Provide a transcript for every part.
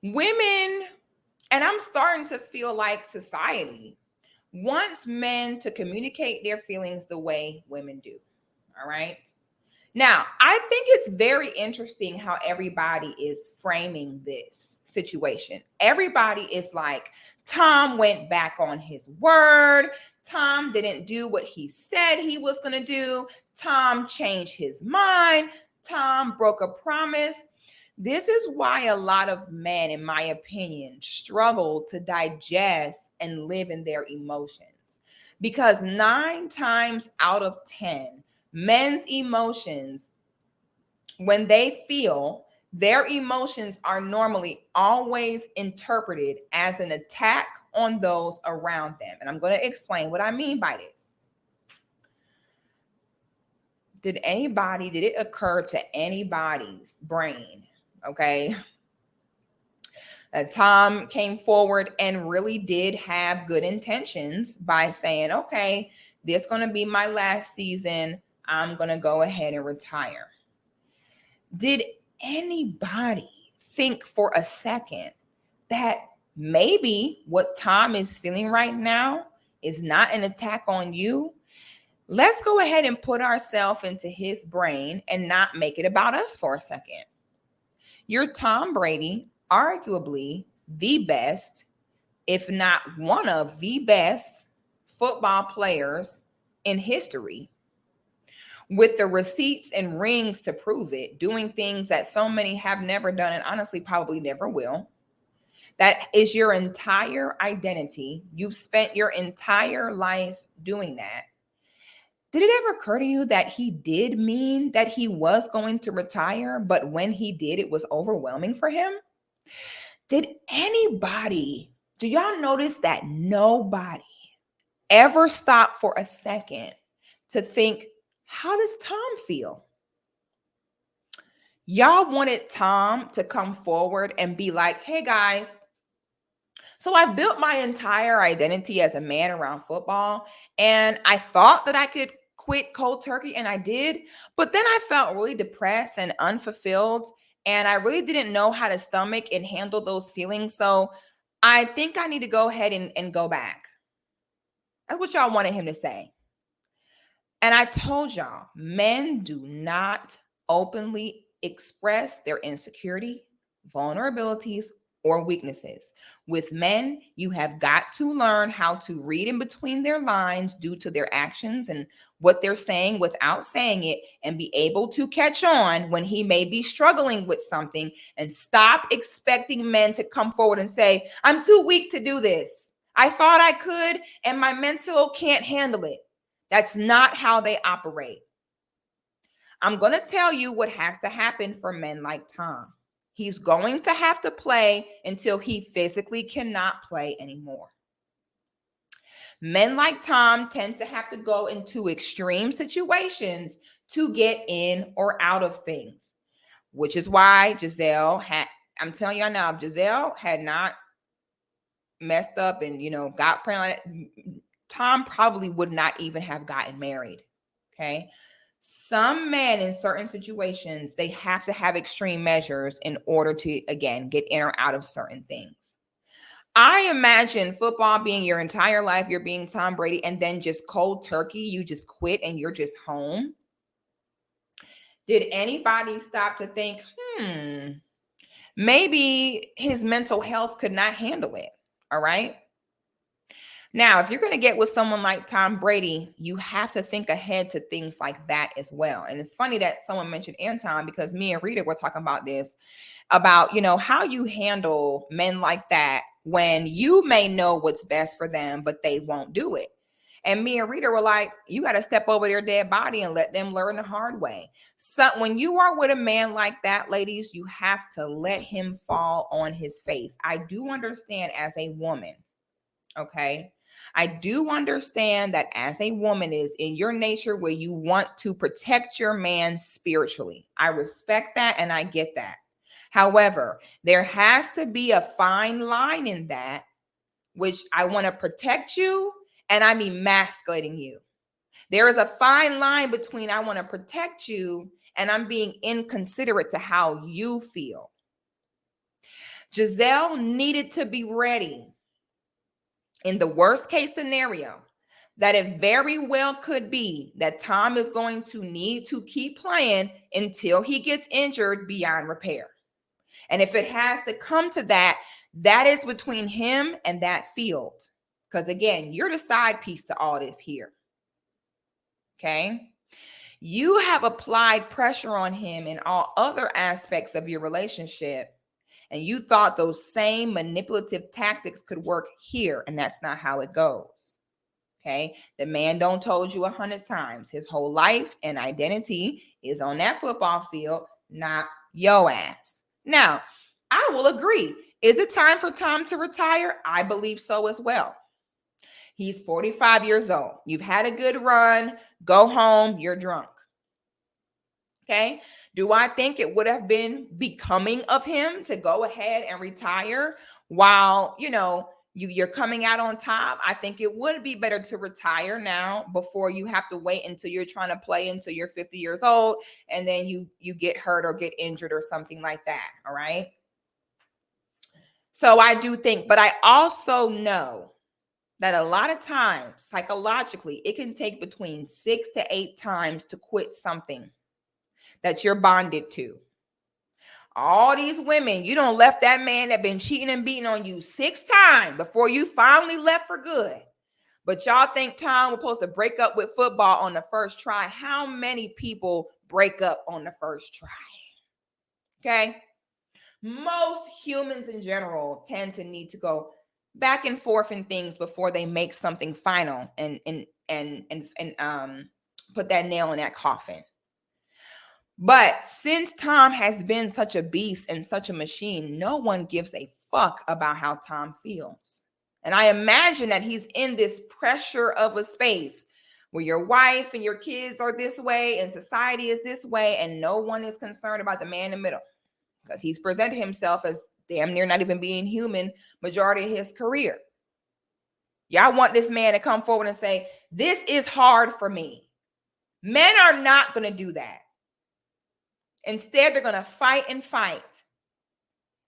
Women, and I'm starting to feel like society wants men to communicate their feelings the way women do. All right. Now, I think it's very interesting how everybody is framing this situation. Everybody is like, Tom went back on his word. Tom didn't do what he said he was going to do. Tom changed his mind. Tom broke a promise. This is why a lot of men, in my opinion, struggle to digest and live in their emotions. Because 9 times out of 10, men's emotions, when they feel, their emotions are normally always interpreted as an attack on those around them. And I'm going to explain what I mean by this. Did it occur to anybody's brain, okay, Tom came forward and really did have good intentions by saying, okay, this is going to be my last season. I'm going to go ahead and retire. Did anybody think for a second that maybe what Tom is feeling right now is not an attack on you? Let's go ahead and put ourselves into his brain and not make it about us for a second. You're Tom Brady, arguably the best, if not one of the best football players in history, with the receipts and rings to prove it, doing things that so many have never done and honestly probably never will. That is your entire identity. You've spent your entire life doing that. Did it ever occur to you that he did mean that he was going to retire, but when he did, it was overwhelming for him? Did anybody, do y'all notice that nobody ever stopped for a second to think, how does Tom feel? Y'all wanted Tom to come forward and be like, hey guys, so I've built my entire identity as a man around football, and I thought that I could quit cold turkey, and I did. But then I felt really depressed and unfulfilled, and I really didn't know how to stomach and handle those feelings. So I think I need to go ahead and go back. That's what y'all wanted him to say. And I told y'all, men do not openly express their insecurity, vulnerabilities, or weaknesses. With men, you have got to learn how to read in between their lines due to their actions and what they're saying without saying it, and be able to catch on when he may be struggling with something, and stop expecting men to come forward and say, I'm too weak to do this. I thought I could, and my mental can't handle it. That's not how they operate. I'm going to tell you what has to happen for men like Tom. He's going to have to play until he physically cannot play anymore. Men like Tom tend to have to go into extreme situations to get in or out of things, which is why Giselle had, I'm telling y'all now, if Giselle had not messed up and, got pregnant, Tom probably would not even have gotten married. Okay. Some men in certain situations, they have to have extreme measures in order to, again, get in or out of certain things. I imagine football being your entire life, you're being Tom Brady, and then just cold turkey, you just quit and you're just home. Did anybody stop to think, maybe his mental health could not handle it? All right. Now, if you're going to get with someone like Tom Brady, you have to think ahead to things like that as well. And it's funny that someone mentioned Anton, because me and Rita were talking about this, about, how you handle men like that when you may know what's best for them, but they won't do it. And me and Rita were like, you got to step over their dead body and let them learn the hard way. So when you are with a man like that, ladies, you have to let him fall on his face. I do understand as a woman, okay? I do understand that as a woman, is in your nature where you want to protect your man spiritually. I respect that and I get that. However, there has to be a fine line in that, which I want to protect you and I'm emasculating you. There is a fine line between I want to protect you and I'm being inconsiderate to how you feel. Giselle needed to be ready in the worst case scenario that it very well could be that Tom is going to need to keep playing until he gets injured beyond repair. And if it has to come to that, that is between him and that field. Because again, you're the side piece to all this here. Okay? You have applied pressure on him in all other aspects of your relationship. And you thought those same manipulative tactics could work here. And that's not how it goes. Okay. The man don't told you 100 times. His whole life and identity is on that football field, not your ass. Now, I will agree. Is it time for Tom to retire? I believe so as well. He's 45 years old. You've had a good run. Go home. You're drunk. Okay. Do I think it would have been becoming of him to go ahead and retire while, you're coming out on top? I think it would be better to retire now before you have to wait until you're trying to play until you're 50 years old and then you get hurt or get injured or something like that. All right. So I do think, but I also know that a lot of times psychologically, it can take between 6 to 8 times to quit something that you're bonded to. All these women, you don't left that man that been cheating and beating on you 6 times before you finally left for good. But y'all think Tom was supposed to break up with football on the first try. How many people break up on the first try? Okay. Most humans in general tend to need to go back and forth in things before they make something final and put that nail in that coffin. But since Tom has been such a beast and such a machine, no one gives a fuck about how Tom feels. And I imagine that he's in this pressure of a space where your wife and your kids are this way and society is this way, and no one is concerned about the man in the middle because he's presented himself as damn near not even being human majority of his career. Y'all want this man to come forward and say, this is hard for me. Men are not going to do that. Instead, they're going to fight and fight.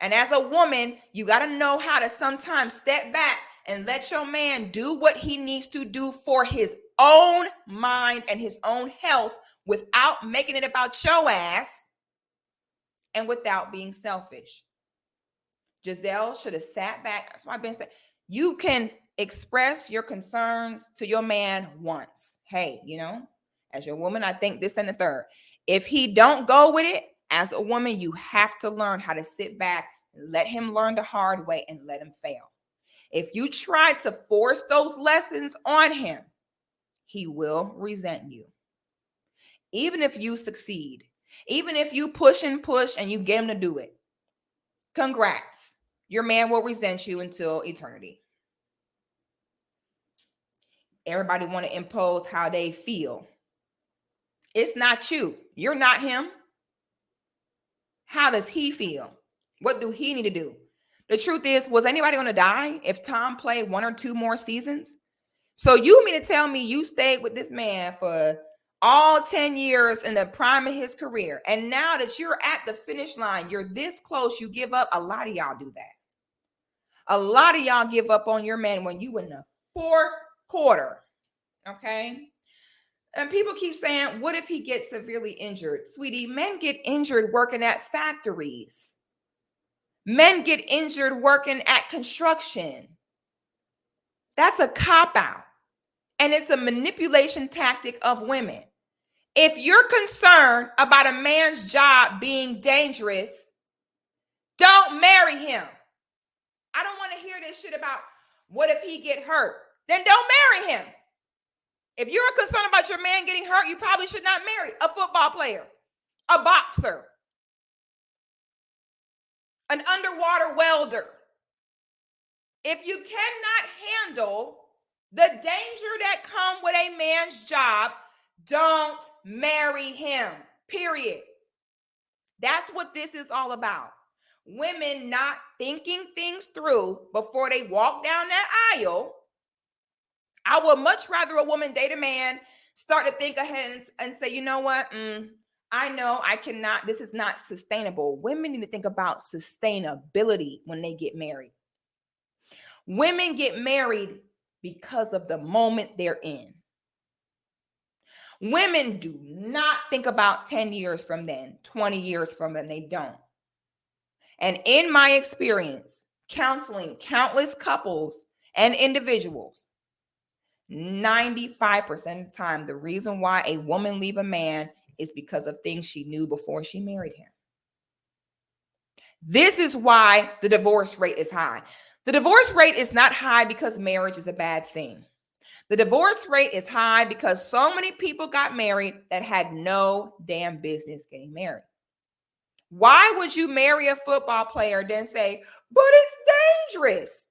And as a woman, you got to know how to sometimes step back and let your man do what he needs to do for his own mind and his own health without making it about your ass and without being selfish. Giselle should have sat back. That's why I've been saying, you can express your concerns to your man once. Hey, as your woman, I think this and the third. If he don't go with it, as a woman, you have to learn how to sit back and let him learn the hard way and let him fail. If you try to force those lessons on him, he will resent you. Even if you succeed, even if you push and you get him to do it, congrats. Your man will resent you until eternity. Everybody want to impose how they feel. It's not you. You're not him. How does he feel? What do he need to do? The truth is, was anybody going to die if Tom played 1 or 2 more seasons? So you mean to tell me you stayed with this man for all 10 years in the prime of his career, and now that you're at the finish line, you're this close, you give up? A lot of y'all do that. A lot of y'all give up on your man when you in the 4th quarter. Okay? And people keep saying, what if he gets severely injured? Sweetie, men get injured working at factories. Men get injured working at construction. That's a cop-out. And it's a manipulation tactic of women. If you're concerned about a man's job being dangerous, don't marry him. I don't want to hear this shit about what if he get hurt. Then don't marry him. If you're concerned about your man getting hurt, you probably should not marry a football player, a boxer, an underwater welder. If you cannot handle the danger that comes with a man's job, don't marry him, period. That's what this is all about. Women not thinking things through before they walk down that aisle. I would much rather a woman date a man, start to think ahead and say, you know what? I know I cannot, this is not sustainable. Women need to think about sustainability when they get married. Women get married because of the moment they're in. Women do not think about 10 years from then, 20 years from then. They don't. And in my experience, counseling countless couples and individuals, 95% of the time, the reason why a woman leave a man is because of things she knew before she married him. This is why the divorce rate is high. The divorce rate is not high because marriage is a bad thing. The divorce rate is high because so many people got married that had no damn business getting married. Why would you marry a football player then say, but it's dangerous?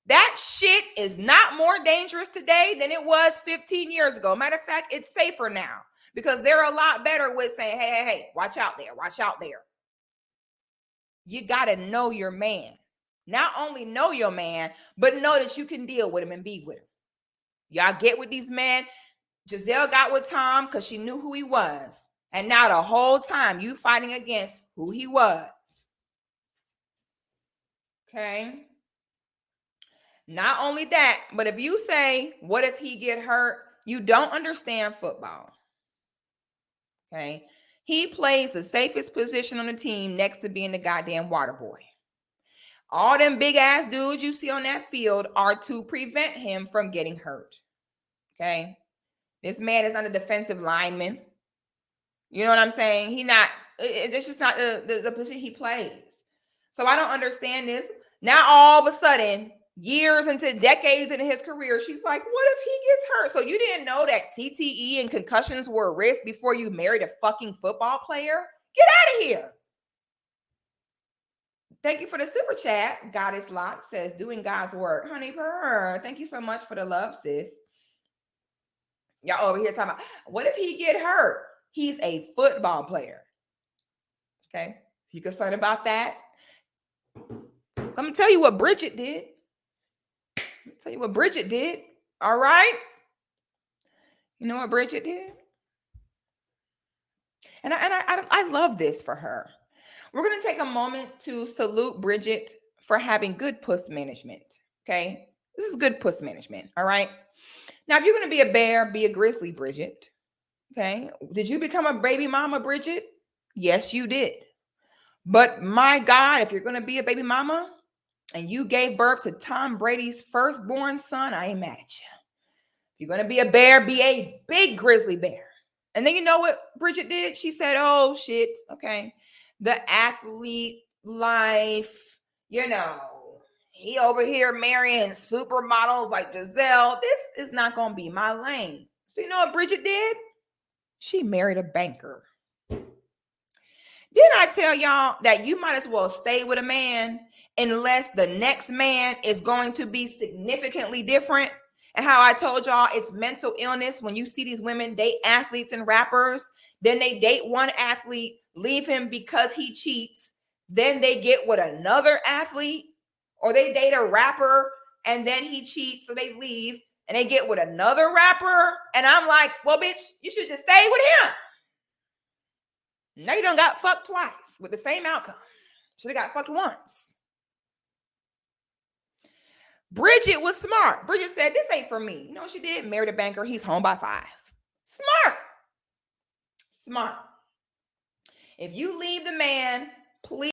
That shit is not more dangerous today than it was 15 years ago. Matter of fact, it's safer now because they're a lot better with saying, hey, watch out there, watch out there. You got to know your man. Not only know your man, but know that you can deal with him and be with him. Y'all get with these men. Giselle got with Tom because she knew who he was. And now the whole time you fighting against who he was. Okay. Not only that, but if you say, what if he get hurt? You don't understand football. Okay. He plays the safest position on the team next to being the goddamn water boy. All them big ass dudes you see on that field are to prevent him from getting hurt. Okay. This man is not a defensive lineman. You know what I'm saying? It's just not the position he plays. So I don't understand this. Now all of a sudden, years into decades into his career, she's like, what if he gets hurt? So you didn't know that CTE and concussions were a risk before you married a fucking football player? Get out of here. Thank you for the super chat. Goddess Lock says, doing God's work. Honey purr. Thank you so much for the love, sis. Y'all over here talking about, what if he get hurt? He's a football player. Okay. You concerned about that? I'm going to tell you what Bridget did. All right. You know what Bridget did? And I love this for her. We're going to take a moment to salute Bridget for having good puss management. Okay. This is good puss management. All right. Now, if you're going to be a bear, be a grizzly, Bridget. Okay. Did you become a baby mama, Bridget? Yes, you did. But my God, if you're going to be a baby mama and you gave birth to Tom Brady's firstborn son, I ain't mad at you. If you're going to be a bear, be a big grizzly bear. And then you know what Bridget did? She said, oh, shit. Okay. The athlete life, you know, he over here marrying supermodels like Giselle. This is not going to be my lane. So you know what Bridget did? She married a banker. Didn't I tell y'all that you might as well stay with a man unless the next man is going to be significantly different? And how I told y'all it's mental illness when you see these women date athletes and rappers, then they date one athlete, leave him because he cheats, then they get with another athlete, or they date a rapper and then he cheats, so they leave and they get with another rapper. And I'm like, well, bitch, you should just stay with him. Now you done got fucked twice with the same outcome. Should have got fucked once. Bridget was smart. Bridget said, this ain't for me. You know what she did? Married a banker. He's home by 5. Smart. If you leave the man, please.